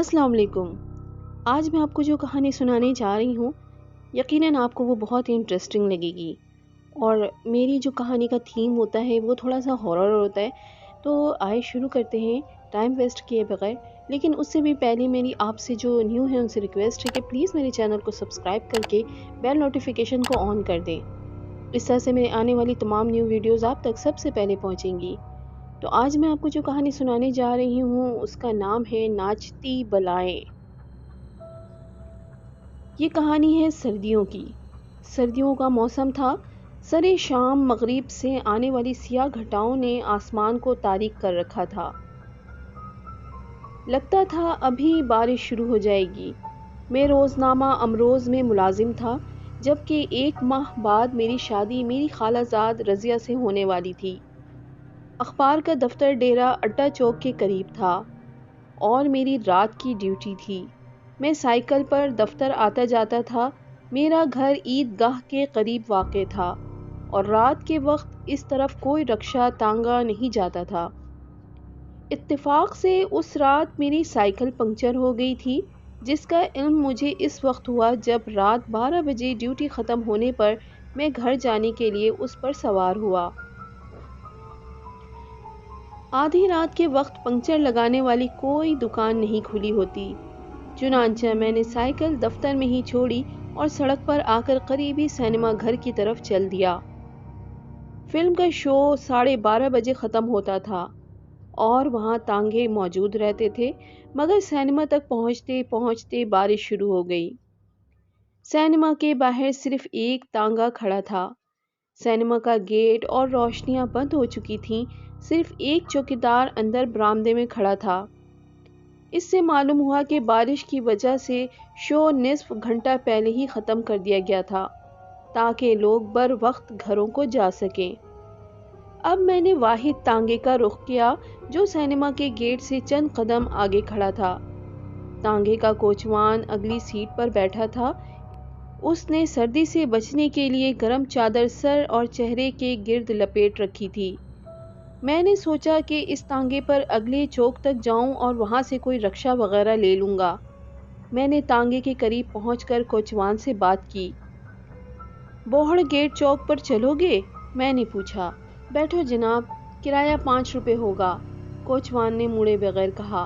السلام علیکم۔ آج میں آپ کو جو کہانی سنانے جا رہی ہوں یقیناً آپ کو وہ بہت ہی انٹرسٹنگ لگے گی، اور میری جو کہانی کا تھیم ہوتا ہے وہ تھوڑا سا ہارر ہوتا ہے۔ تو آئے شروع کرتے ہیں ٹائم ویسٹ کیے بغیر، لیکن اس سے بھی پہلے میری آپ سے جو نیو ہے ان سے ریکویسٹ ہے کہ پلیز میرے چینل کو سبسکرائب کر کے بیل نوٹیفیکیشن کو آن کر دیں۔ اس طرح سے میرے آنے والی تمام نیو ویڈیوز آپ تک سب سے پہلے پہنچیں گی۔ تو آج میں آپ کو جو کہانی سنانے جا رہی ہوں اس کا نام ہے ناچتی بلائیں۔ یہ کہانی ہے سردیوں کی۔ سردیوں کا موسم تھا۔ سرے شام مغرب سے آنے والی سیاہ گھٹاؤں نے آسمان کو تاریک کر رکھا تھا۔ لگتا تھا ابھی بارش شروع ہو جائے گی۔ میں روزنامہ امروز میں ملازم تھا، جبکہ 1 ماہ بعد میری شادی میری خالہ زاد رضیہ سے ہونے والی تھی۔ اخبار کا دفتر ڈیرا اڈا چوک کے قریب تھا اور میری رات کی ڈیوٹی تھی۔ میں سائیکل پر دفتر آتا جاتا تھا۔ میرا گھر عید گاہ کے قریب واقع تھا اور رات کے وقت اس طرف کوئی رکشہ تانگا نہیں جاتا تھا۔ اتفاق سے اس رات میری سائیکل پنکچر ہو گئی تھی، جس کا علم مجھے اس وقت ہوا جب رات 12 بجے ڈیوٹی ختم ہونے پر میں گھر جانے کے لیے اس پر سوار ہوا۔ آدھی رات کے وقت پنکچر لگانے والی کوئی دکان نہیں کھلی ہوتی، چنانچہ میں نے سائیکل دفتر میں ہی چھوڑی اور سڑک پر آ کر قریبی سینما گھر کی طرف چل دیا۔ فلم کا شو 12:30 بجے ختم ہوتا تھا اور وہاں تانگے موجود رہتے تھے، مگر سینما تک پہنچتے پہنچتے بارش شروع ہو گئی۔ سینما کے باہر صرف ایک تانگا کھڑا تھا۔ سینما کا گیٹ اور روشنیاں بند ہو چکی تھیں، صرف ایک چوکیدار اندر برآمدے میں کھڑا تھا۔ اس سے معلوم ہوا کہ بارش کی وجہ سے شو نصف گھنٹہ پہلے ہی ختم کر دیا گیا تھا تاکہ لوگ بر وقت گھروں کو جا سکیں۔ اب میں نے واحد تانگے کا رخ کیا جو سینما کے گیٹ سے چند قدم آگے کھڑا تھا۔ تانگے کا کوچوان اگلی سیٹ پر بیٹھا تھا۔ اس نے سردی سے بچنے کے لیے گرم چادر سر اور چہرے کے گرد لپیٹ رکھی تھی۔ میں نے سوچا کہ اس تانگے پر اگلے چوک تک جاؤں اور وہاں سے کوئی رکشہ وغیرہ لے لوں گا۔ میں نے تانگے کے قریب پہنچ کر کوچوان سے بات کی۔ بوہڑ گیٹ چوک پر چلو گے؟ میں نے پوچھا۔ بیٹھو جناب، کرایہ 5 روپے ہوگا، کوچوان نے مڑے بغیر کہا۔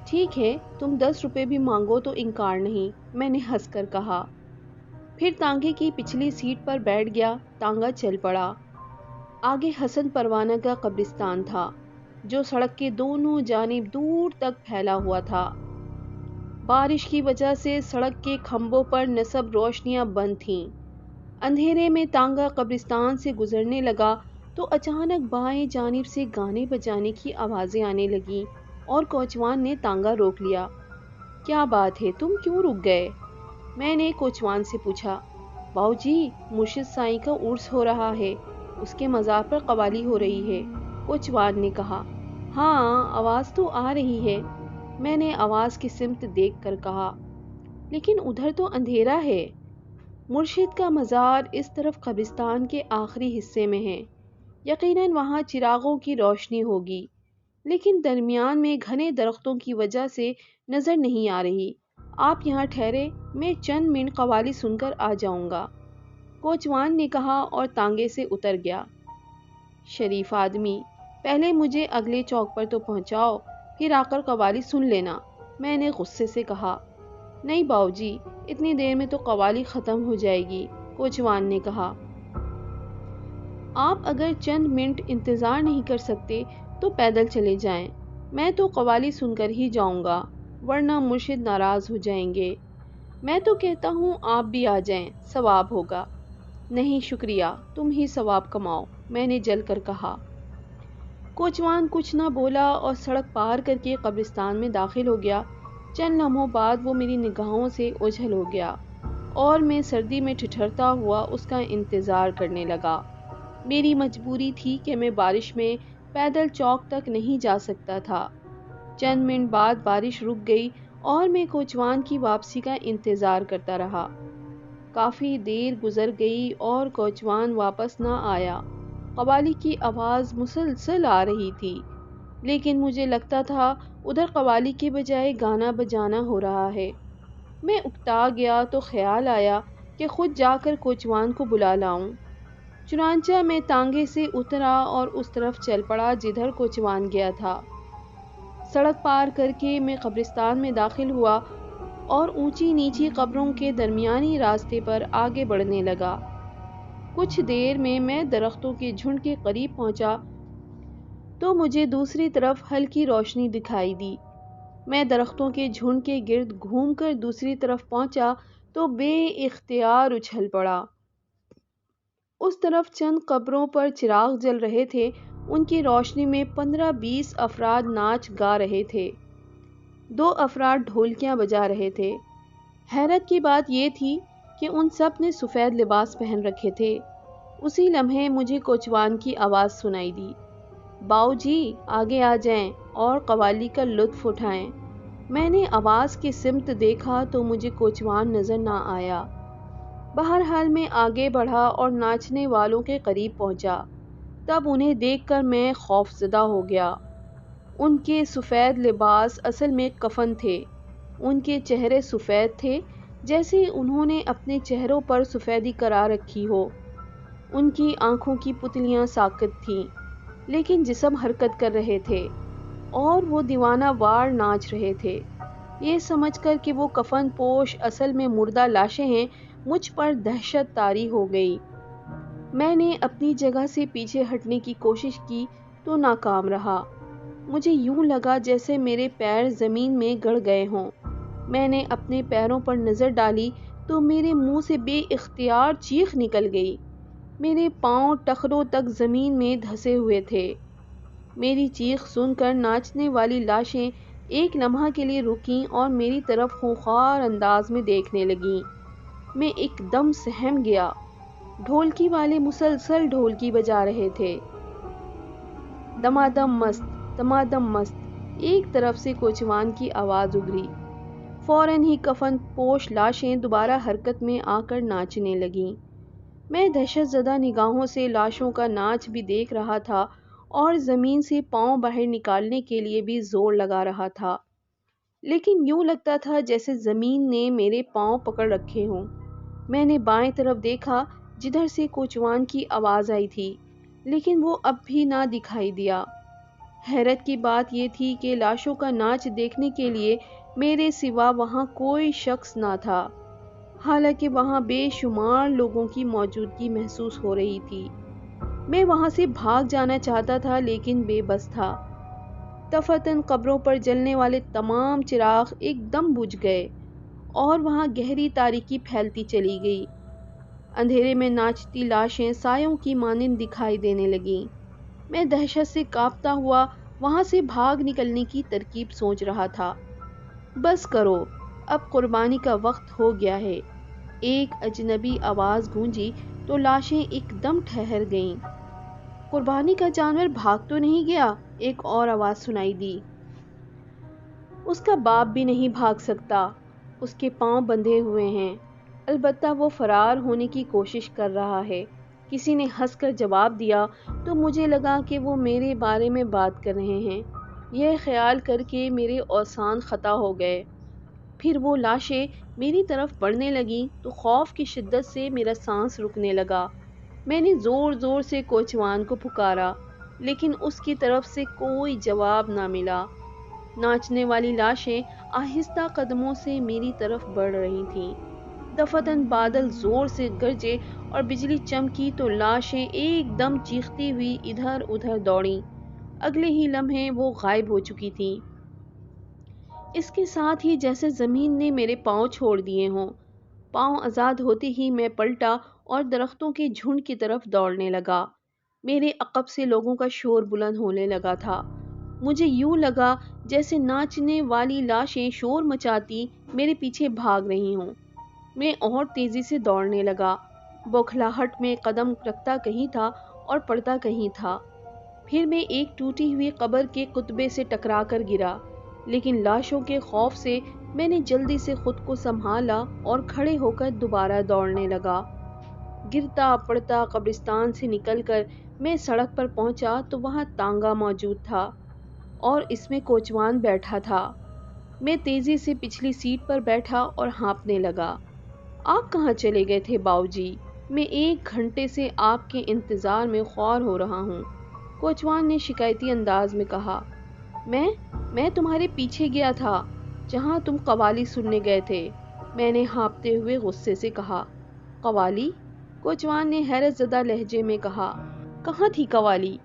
ٹھیک ہے، تم 10 روپے بھی مانگو تو انکار نہیں، میں نے ہنس کر کہا۔ پھر تانگے کی پچھلی سیٹ پر بیٹھ گیا۔ تانگا چل پڑا۔ آگے حسن پروانہ کا قبرستان تھا جو سڑک کے دونوں جانب دور تک پھیلا ہوا تھا۔ بارش کی وجہ سے سڑک کے کھمبوں پر نصب روشنیاں بند تھیں۔ اندھیرے میں تانگا قبرستان سے گزرنے لگا تو اچانک بائیں جانب سے گانے بجانے کی آوازیں آنے لگیں اور کوچوان نے تانگا روک لیا۔ کیا بات ہے، تم کیوں رک گئے؟ میں نے کوچوان سے پوچھا۔ باؤ جی، مرشد سائیں کا عرس ہو رہا ہے، اس کے مزار پر قوالی ہو رہی ہے، کوچوان نے کہا۔ ہاں، آواز تو آ رہی ہے، میں نے آواز کی سمت دیکھ کر کہا، لیکن ادھر تو اندھیرا ہے۔ مرشد کا مزار اس طرف قبرستان کے آخری حصے میں ہے، یقیناً وہاں چراغوں کی روشنی ہوگی، لیکن درمیان میں گھنے درختوں کی وجہ سے نظر نہیں آ رہی۔ آپ یہاں ٹھہرے، میں چند منٹ قوالی سن کر آ جاؤں گا، کوچوان نے کہا اور تانگے سے اتر گیا۔ شریف آدمی، پہلے مجھے اگلے چوک پر تو پہنچاؤ، پھر آ کر قوالی سن لینا، میں نے غصے سے کہا۔ نہیں باؤ جی، اتنی دیر میں تو قوالی ختم ہو جائے گی، کوچوان نے کہا۔ آپ اگر چند منٹ انتظار نہیں کر سکتے تو پیدل چلے جائیں، میں تو قوالی سن کر ہی جاؤں گا، ورنہ مرشد ناراض ہو جائیں گے۔ میں تو کہتا ہوں آپ بھی آ جائیں، ثواب ہوگا۔ نہیں شکریہ، تم ہی ثواب کماؤ، میں نے جل کر کہا۔ کوچوان کچھ نہ بولا اور سڑک پار کر کے قبرستان میں داخل ہو گیا۔ چند لمحوں بعد وہ میری نگاہوں سے اوجھل ہو گیا اور میں سردی میں ٹھٹھرتا ہوا اس کا انتظار کرنے لگا۔ میری مجبوری تھی کہ میں بارش میں پیدل چوک تک نہیں جا سکتا تھا۔ چند منٹ بعد بارش رک گئی اور میں کوچوان کی واپسی کا انتظار کرتا رہا۔ کافی دیر گزر گئی اور کوچوان واپس نہ آیا۔ قوالی کی آواز مسلسل آ رہی تھی، لیکن مجھے لگتا تھا ادھر قوالی کے بجائے گانا بجانا ہو رہا ہے۔ میں اکتا گیا تو خیال آیا کہ خود جا کر کوچوان کو بلا لاؤں۔ چنانچہ میں تانگے سے اترا اور اس طرف چل پڑا جدھر کوچوان گیا تھا۔ سڑک پار کر کے میں قبرستان میں داخل ہوا اور اونچی نیچی قبروں کے درمیانی راستے پر آگے بڑھنے لگا۔ کچھ دیر میں درختوں کے جھنڈ کے قریب پہنچا تو مجھے دوسری طرف ہلکی روشنی دکھائی دی۔ میں درختوں کے جھنڈ کے گرد گھوم کر دوسری طرف پہنچا تو بے اختیار اچھل پڑا۔ اس طرف چند قبروں پر چراغ جل رہے تھے، ان کی روشنی میں 15-20 افراد ناچ گا رہے تھے۔ 2 افراد ڈھولکیاں بجا رہے تھے۔ حیرت کی بات یہ تھی کہ ان سب نے سفید لباس پہن رکھے تھے۔ اسی لمحے مجھے کوچوان کی آواز سنائی دی، باؤ جی آگے آ جائیں اور قوالی کا لطف اٹھائیں۔ میں نے آواز کی سمت دیکھا تو مجھے کوچوان نظر نہ آیا۔ بہرحال میں آگے بڑھا اور ناچنے والوں کے قریب پہنچا۔ تب انہیں دیکھ کر میں خوف زدہ ہو گیا۔ ان کے سفید لباس اصل میں کفن تھے۔ ان کے چہرے سفید تھے جیسے انہوں نے اپنے چہروں پر سفیدی کرا رکھی ہو۔ ان کی آنکھوں کی پتلیاں ساکت تھیں لیکن جسم حرکت کر رہے تھے اور وہ دیوانہ وار ناچ رہے تھے۔ یہ سمجھ کر کہ وہ کفن پوش اصل میں مردہ لاشیں ہیں، مجھ پر دہشت طاری ہو گئی۔ میں نے اپنی جگہ سے پیچھے ہٹنے کی کوشش کی تو ناکام رہا۔ مجھے یوں لگا جیسے میرے پیر زمین میں گڑ گئے ہوں۔ میں نے اپنے پیروں پر نظر ڈالی تو میرے منہ سے بے اختیار چیخ نکل گئی۔ میرے پاؤں ٹخنوں تک زمین میں دھسے ہوئے تھے۔ میری چیخ سن کر ناچنے والی لاشیں ایک لمحہ کے لیے رکیں اور میری طرف خونخوار انداز میں دیکھنے لگیں۔ میں ایک دم سہم گیا۔ ڈھولکی والے مسلسل ڈھولکی بجا رہے تھے۔ دمادم مست، دمادم مست، ایک طرف سے کوچوان کی آواز ابھری۔ فوراً ہی کفن پوش لاشیں دوبارہ حرکت میں آ کر ناچنے لگیں۔ میں دہشت زدہ نگاہوں سے لاشوں کا ناچ بھی دیکھ رہا تھا اور زمین سے پاؤں باہر نکالنے کے لیے بھی زور لگا رہا تھا، لیکن یوں لگتا تھا جیسے زمین نے میرے پاؤں پکڑ رکھے ہوں۔ میں نے بائیں طرف دیکھا جدھر سے کوچوان کی آواز آئی تھی، لیکن وہ اب بھی نہ دکھائی دیا۔ حیرت کی بات یہ تھی کہ لاشوں کا ناچ دیکھنے کے لیے میرے سوا وہاں کوئی شخص نہ تھا، حالانکہ وہاں بے شمار لوگوں کی موجودگی محسوس ہو رہی تھی۔ میں وہاں سے بھاگ جانا چاہتا تھا لیکن بے بس تھا۔ دفعتاً قبروں پر جلنے والے تمام چراغ ایک دم بجھ گئے اور وہاں گہری تاریکی پھیلتی چلی گئی۔ اندھیرے میں ناچتی لاشیں سایوں کی مانند دکھائی دینے لگیں۔ میں دہشت سے کانپتا ہوا وہاں سے بھاگ نکلنے کی ترکیب سوچ رہا تھا۔ بس کرو، اب قربانی کا وقت ہو گیا ہے۔ ایک اجنبی آواز گونجی تو لاشیں ایک دم ٹھہر گئیں۔ قربانی کا جانور بھاگ تو نہیں گیا؟ ایک اور آواز سنائی دی۔ اس کا باپ بھی نہیں بھاگ سکتا، اس کے پاؤں بندھے ہوئے ہیں، البتہ وہ فرار ہونے کی کوشش کر رہا ہے، کسی نے ہنس کر جواب دیا تو مجھے لگا کہ وہ میرے بارے میں بات کر رہے ہیں۔ یہ خیال کر کے میرے اوزان خطا ہو گئے۔ پھر وہ لاشیں میری طرف بڑھنے لگیں تو خوف کی شدت سے میرا سانس رکنے لگا۔ میں نے زور زور سے کوچوان کو پکارا لیکن اس کی طرف سے کوئی جواب نہ ملا۔ ناچنے والی لاشیں آہستہ قدموں سے میری طرف بڑھ رہی تھیں۔ دفعتاً بادل زور سے گرجے اور بجلی چمکی تو لاشیں ایک دم چیختی ہوئی ادھر ادھر دوڑیں۔ اگلے ہی لمحے وہ غائب ہو چکی تھیں۔ اس کے ساتھ ہی جیسے زمین نے میرے پاؤں چھوڑ دیے ہوں۔ پاؤں آزاد ہوتے ہی میں پلٹا اور درختوں کے جھنڈ کی طرف دوڑنے لگا۔ میرے عقب سے لوگوں کا شور بلند ہونے لگا تھا۔ مجھے یوں لگا جیسے ناچنے والی لاشیں شور مچاتی میرے پیچھے بھاگ رہی ہوں۔ میں اور تیزی سے دوڑنے لگا، بوکھلاہٹ میں قدم رکھتا کہیں تھا اور پڑتا کہیں تھا۔ پھر میں ایک ٹوٹی ہوئی قبر کے کتبے سے ٹکرا کر گرا، لیکن لاشوں کے خوف سے میں نے جلدی سے خود کو سنبھالا اور کھڑے ہو کر دوبارہ دوڑنے لگا۔ گرتا پڑتا قبرستان سے نکل کر میں سڑک پر پہنچا تو وہاں تانگا موجود تھا اور اس میں کوچوان بیٹھا تھا۔ میں تیزی سے پچھلی سیٹ پر بیٹھا اور ہانپنے لگا۔ آپ کہاں چلے گئے تھے باؤجی؟ میں 1 گھنٹے سے آپ کے انتظار میں خوار ہو رہا ہوں، کوچوان نے شکایتی انداز میں کہا۔ میں تمہارے پیچھے گیا تھا جہاں تم قوالی سننے گئے تھے، میں نے ہانپتے ہوئے غصے سے کہا۔ قوالی؟ کوچوان نے حیرت زدہ لہجے میں کہا۔ کہاں تھی قوالی؟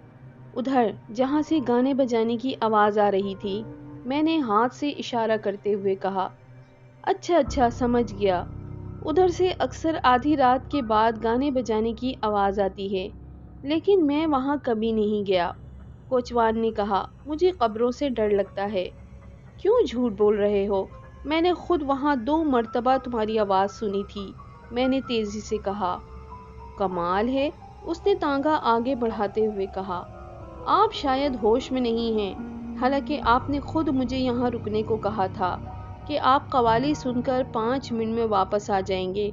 ادھر جہاں سے گانے بجانے کی آواز آ رہی تھی، میں نے ہاتھ سے اشارہ کرتے ہوئے کہا۔ اچھا سمجھ گیا، ادھر سے اکثر آدھی رات کے بعد گانے بجانے کی آواز آتی ہے، لیکن میں وہاں کبھی نہیں گیا، کوچوان نے کہا۔ مجھے قبروں سے ڈر لگتا ہے۔ کیوں جھوٹ بول رہے ہو؟ میں نے خود وہاں 2 مرتبہ تمہاری آواز سنی تھی، میں نے تیزی سے کہا۔ کمال ہے، اس نے تانگا آگے بڑھاتے ہوئے کہا۔ آپ شاید ہوش میں نہیں ہیں، حالانکہ آپ نے خود مجھے یہاں رکنے کو کہا تھا کہ آپ قوالی سن کر 5 منٹ میں واپس آ جائیں گے۔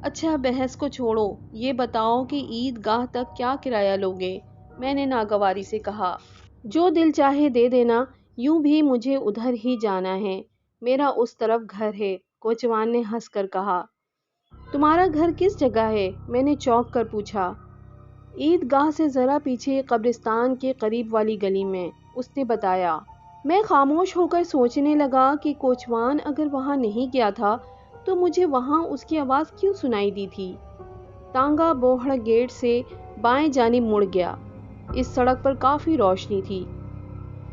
اچھا بحث کو چھوڑو، یہ بتاؤ کہ عید گاہ تک کیا کرایہ لوگے؟ میں نے ناگواری سے کہا۔ جو دل چاہے دے دینا، یوں بھی مجھے ادھر ہی جانا ہے، میرا اس طرف گھر ہے، کوچوان نے ہنس کر کہا۔ تمہارا گھر کس جگہ ہے؟ میں نے چونک کر پوچھا۔ عید گاہ سے ذرا پیچھے قبرستان کے قریب والی گلی میں، اس نے بتایا۔ میں خاموش ہو کر سوچنے لگا کہ کوچوان اگر وہاں نہیں گیا تھا تو مجھے وہاں اس کی آواز کیوں سنائی دی تھی؟ تانگا بوہڑ گیٹ سے بائیں جانب مڑ گیا۔ اس سڑک پر کافی روشنی تھی۔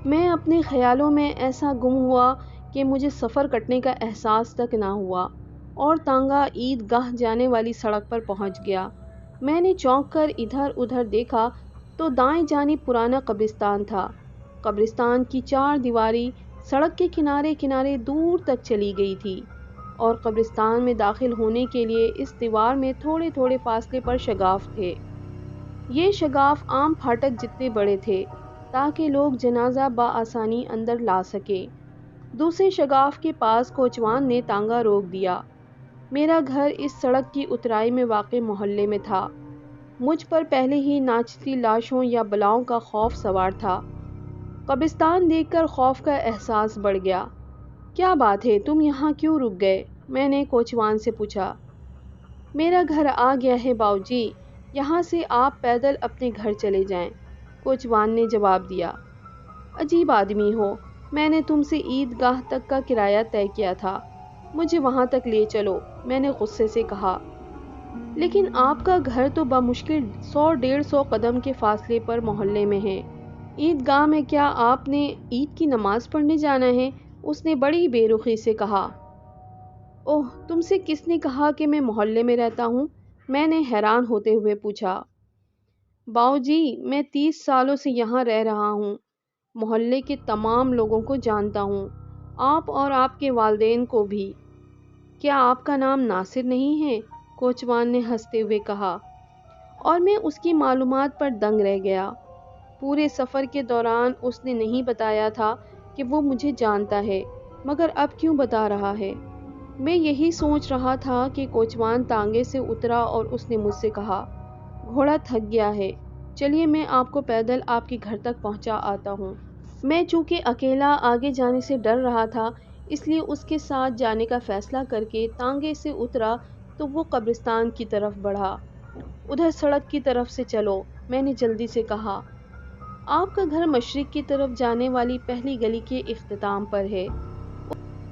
میں اپنے خیالوں میں ایسا گم ہوا کہ مجھے سفر کٹنے کا احساس تک نہ ہوا، اور تانگا عید گاہ جانے والی سڑک پر پہنچ گیا۔ میں نے چونک کر ادھر ادھر دیکھا تو دائیں جانب پرانا قبرستان تھا۔ قبرستان کی 4 دیواری سڑک کے کنارے کنارے دور تک چلی گئی تھی، اور قبرستان میں داخل ہونے کے لیے اس دیوار میں تھوڑے تھوڑے فاصلے پر شگاف تھے۔ یہ شگاف عام پھاٹک جتنے بڑے تھے تاکہ لوگ جنازہ بآسانی اندر لا سکے۔ دوسرے شگاف کے پاس کوچوان نے تانگا روک دیا۔ میرا گھر اس سڑک کی اترائی میں واقع محلے میں تھا۔ مجھ پر پہلے ہی ناچتی لاشوں یا بلاؤں کا خوف سوار تھا۔ قبرستان دیکھ کر خوف کا احساس بڑھ گیا۔ کیا بات ہے، تم یہاں کیوں رک گئے؟ میں نے کوچوان سے پوچھا۔ میرا گھر آ گیا ہے باؤجی، یہاں سے آپ پیدل اپنے گھر چلے جائیں، کوچوان نے جواب دیا۔ عجیب آدمی ہو، میں نے تم سے عید گاہ تک کا کرایہ طے کیا تھا، مجھے وہاں تک لے چلو، میں نے غصے سے کہا۔ لیکن آپ کا گھر تو بمشکل 100-150 قدم کے فاصلے پر محلے میں ہے، عید گاہ میں کیا آپ نے عید کی نماز پڑھنے جانا ہے؟ اس نے بڑی بے رخی سے کہا۔ اوہ، تم سے کس نے کہا کہ میں محلے میں رہتا ہوں؟ میں نے حیران ہوتے ہوئے پوچھا۔ باؤجی، میں 30 سالوں سے یہاں رہ رہا ہوں، محلے کے تمام لوگوں کو جانتا ہوں، آپ اور آپ کے والدین کو بھی۔ کیا آپ کا نام ناصر نہیں ہے؟ کوچوان نے ہنستے ہوئے کہا، اور میں اس کی معلومات پر دنگ رہ گیا۔ پورے سفر کے دوران اس نے نہیں بتایا تھا کہ وہ مجھے جانتا ہے، مگر اب کیوں بتا رہا ہے؟ میں یہی سوچ رہا تھا کہ کوچوان تانگے سے اترا اور اس نے مجھ سے کہا، گھوڑا تھک گیا ہے، چلیے میں آپ کو پیدل آپ کے گھر تک پہنچا آتا ہوں۔ میں چونکہ اکیلا آگے جانے سے ڈر رہا تھا، اس لیے اس کے ساتھ جانے کا فیصلہ کر کے تانگے سے اترا تو وہ قبرستان کی طرف بڑھا۔ ادھر سڑک کی طرف سے چلو، میں نے جلدی سے کہا۔ آپ کا گھر مشرق کی طرف جانے والی پہلی گلی کے اختتام پر ہے،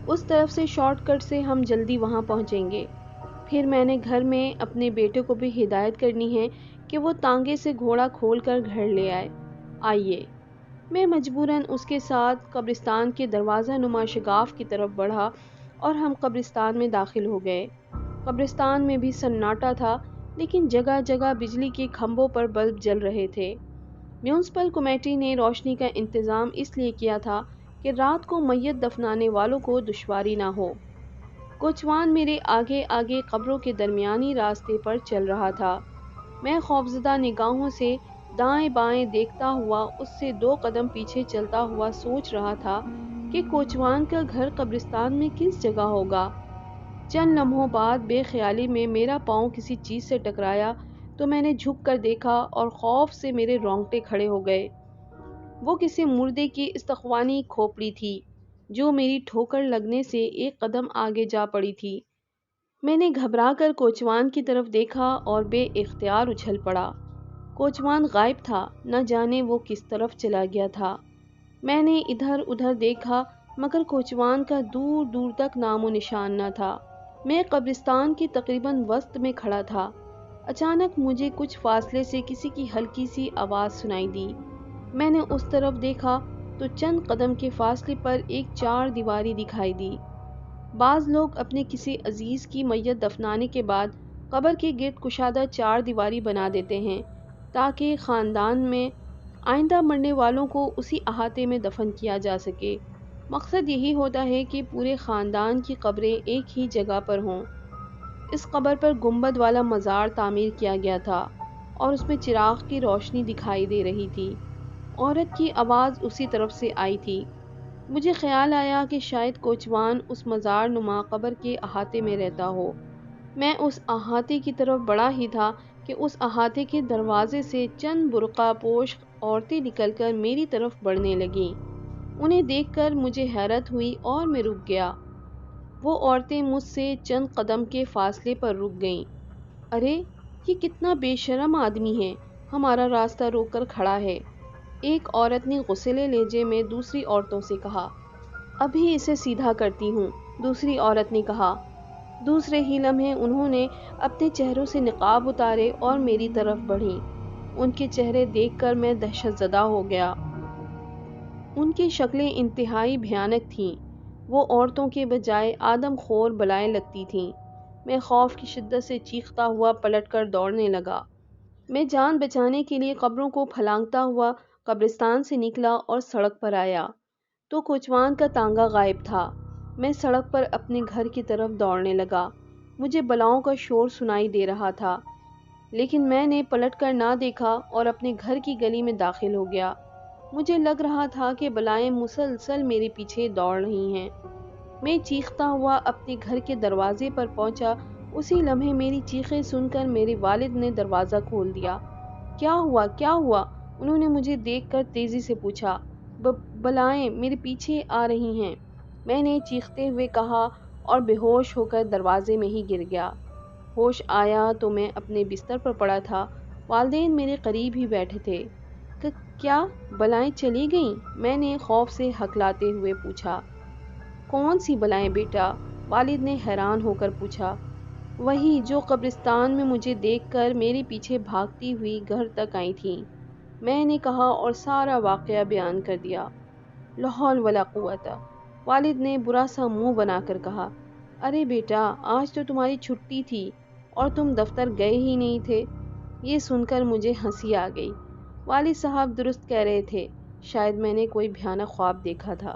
اس طرف سے شارٹ کٹ سے ہم جلدی وہاں پہنچیں گے۔ پھر میں نے گھر میں اپنے بیٹے کو بھی ہدایت کرنی ہے کہ وہ تانگے سے گھوڑا کھول کر گھر لے آئے۔ آئیے۔ میں مجبوراً اس کے ساتھ قبرستان کے دروازہ نما شگاف کی طرف بڑھا اور ہم قبرستان میں داخل ہو گئے۔ قبرستان میں بھی سناٹا تھا، لیکن جگہ جگہ بجلی کے کھمبوں پر بلب جل رہے تھے۔ میونسپل کمیٹی نے روشنی کا انتظام اس لیے کیا تھا کہ رات کو میت دفنانے والوں کو دشواری نہ ہو۔ کوچوان میرے آگے آگے قبروں کے درمیانی راستے پر چل رہا تھا۔ میں خوفزدہ نگاہوں سے دائیں بائیں دیکھتا ہوا اس سے 2 قدم پیچھے چلتا ہوا سوچ رہا تھا کہ کوچوان کا گھر قبرستان میں کس جگہ ہوگا۔ چند لمحوں بعد بے خیالی میں میرا پاؤں کسی چیز سے ٹکرایا تو میں نے جھک کر دیکھا اور خوف سے میرے رونگٹے کھڑے ہو گئے۔ وہ کسی مردے کی استخوانی کھوپڑی تھی جو میری ٹھوکر لگنے سے ایک قدم آگے جا پڑی تھی۔ میں نے گھبرا کر کوچوان کی طرف دیکھا اور بے اختیار اچھل پڑا۔ کوچوان غائب تھا، نہ جانے وہ کس طرف چلا گیا تھا۔ میں نے ادھر ادھر دیکھا مگر کوچوان کا دور دور تک نام و نشان نہ تھا۔ میں قبرستان کی تقریباً وسط میں کھڑا تھا۔ اچانک مجھے کچھ فاصلے سے کسی کی ہلکی سی آواز سنائی دی۔ میں نے اس طرف دیکھا تو چند قدم کے فاصلے پر ایک چار دیواری دکھائی دی۔ بعض لوگ اپنے کسی عزیز کی میت دفنانے کے بعد قبر کے گرد کشادہ چار دیواری بنا دیتے ہیں تاکہ خاندان میں آئندہ مرنے والوں کو اسی احاطے میں دفن کیا جا سکے۔ مقصد یہی ہوتا ہے کہ پورے خاندان کی قبریں ایک ہی جگہ پر ہوں۔ اس قبر پر گنبد والا مزار تعمیر کیا گیا تھا اور اس میں چراغ کی روشنی دکھائی دے رہی تھی۔ عورت کی آواز اسی طرف سے آئی تھی۔ مجھے خیال آیا کہ شاید کوچوان اس مزار نما قبر کے احاطے میں رہتا ہو۔ میں اس احاطے کی طرف بڑھا ہی تھا کہ اس احاطے کے دروازے سے چند برقع پوش عورتیں نکل کر میری طرف بڑھنے لگیں۔ انہیں دیکھ کر مجھے حیرت ہوئی اور میں رک گیا۔ وہ عورتیں مجھ سے چند قدم کے فاصلے پر رک گئیں۔ ارے یہ کتنا بے شرم آدمی ہے، ہمارا راستہ روک کر کھڑا ہے، ایک عورت نے غصیلے لہجے میں دوسری عورتوں سے کہا۔ ابھی اسے سیدھا کرتی ہوں، دوسری عورت نے کہا۔ دوسرے ہی لمحے انہوں نے اپنے چہروں سے نقاب اتارے اور میری طرف بڑھیں۔ ان کے چہرے دیکھ کر میں دہشت زدہ ہو گیا۔ ان کی شکلیں انتہائی بھیانک تھیں، وہ عورتوں کے بجائے آدم خور بلائیں لگتی تھیں۔ میں خوف کی شدت سے چیختا ہوا پلٹ کر دوڑنے لگا۔ میں جان بچانے کے لیے قبروں کو پھلانگتا ہوا قبرستان سے نکلا اور سڑک پر آیا تو کوچوان کا تانگا غائب تھا۔ میں سڑک پر اپنے گھر کی طرف دوڑنے لگا۔ مجھے بلاؤں کا شور سنائی دے رہا تھا لیکن میں نے پلٹ کر نہ دیکھا اور اپنے گھر کی گلی میں داخل ہو گیا۔ مجھے لگ رہا تھا کہ بلائیں مسلسل میرے پیچھے دوڑ رہی ہیں۔ میں چیختا ہوا اپنے گھر کے دروازے پر پہنچا۔ اسی لمحے میری چیخیں سن کر میرے والد نے دروازہ کھول دیا۔ کیا ہوا کیا ہوا؟ انہوں نے مجھے دیکھ کر تیزی سے پوچھا۔ بلائیں میرے پیچھے آ رہی ہیں، میں نے چیختے ہوئے کہا اور بے ہوش ہو کر دروازے میں ہی گر گیا۔ ہوش آیا تو میں اپنے بستر پر پڑا تھا، والدین میرے قریب ہی بیٹھے تھے۔ کیا بلائیں چلی گئیں؟ میں نے خوف سے ہکلاتے ہوئے پوچھا۔ کون سی بلائیں بیٹا؟ والد نے حیران ہو کر پوچھا۔ وہی جو قبرستان میں مجھے دیکھ کر میرے پیچھے بھاگتی ہوئی گھر تک آئی تھیں، میں نے کہا اور سارا واقعہ بیان کر دیا۔ لا حول ولا قوت، والد نے برا سا منہ بنا کر کہا۔ ارے بیٹا، آج تو تمہاری چھٹی تھی اور تم دفتر گئے ہی نہیں تھے۔ یہ سن کر مجھے ہنسی آ گئی۔ والد صاحب درست کہہ رہے تھے، شاید میں نے کوئی بھیانک خواب دیکھا تھا۔